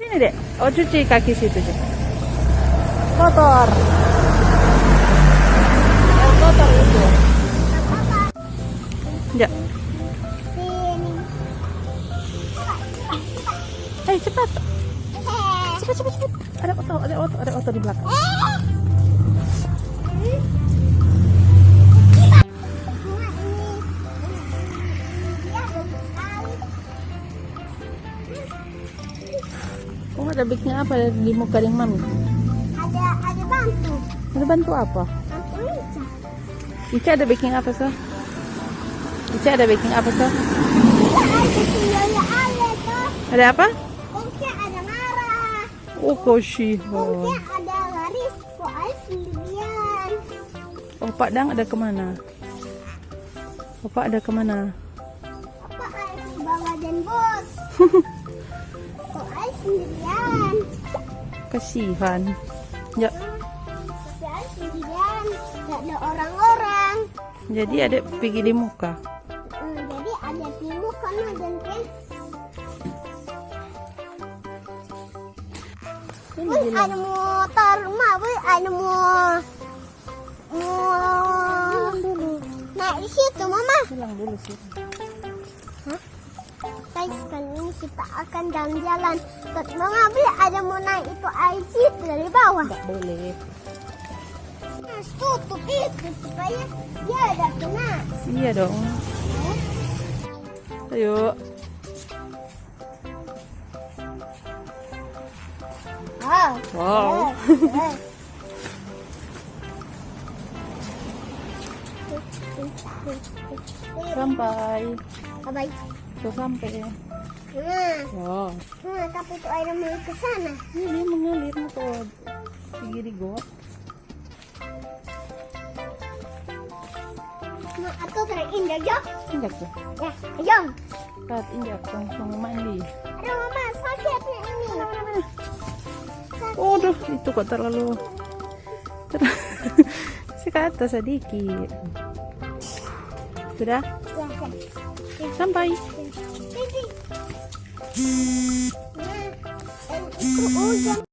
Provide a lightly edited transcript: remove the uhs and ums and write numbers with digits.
Ini dek. Oh, cuci kaki situ deh. Kotor. Oh, kotor itu. Ya. Cepat. Cepat. Ada oto di belakang. Oh, ada baiknya apa di muka ring mami? Ada bantu. Ada bantu apa? Bantu Ica. Ica ada baking apa so? Ica ada baking apa so? Ada apa? Ica ada marah. Oh, koshiho. Ica ada laris. Kok air sendirian. Oh, Pak Dang ada kemana? Opa ada kemana? Apa air di bawah dan bos? Kok air sendirian. Kasihan. Ya. Tapi air sendirian. Gak ada orang-orang. Jadi adek pergi di muka. Jadi ada di muka dan Wih, ada motor rumah, wih, ada mau naik di situ, Mama. Pulang dulu sih. Hah? Guys, kali ini kita akan jalan-jalan. Tapi Mama, wih, ada mau naik itu air situ dari bawah. Nggak boleh. Harus tutup itu supaya dia ada kena. Iya dong. Ayo. Wow. Sampai. Bye. Sudah sampai. Wow. Tapi itu air mengalir ke sana. Ini dia mengalir tuh. Pergi di got. Atau terinjak, Jo? Injak tuh. Ya, ayo. Saat injak langsung mandi. Aduh, Mama, sakitnya ini. Mana? Waduh, itu kok terlalu si ke atas sedikit. Sudah? Ya. Sampai. Hujan.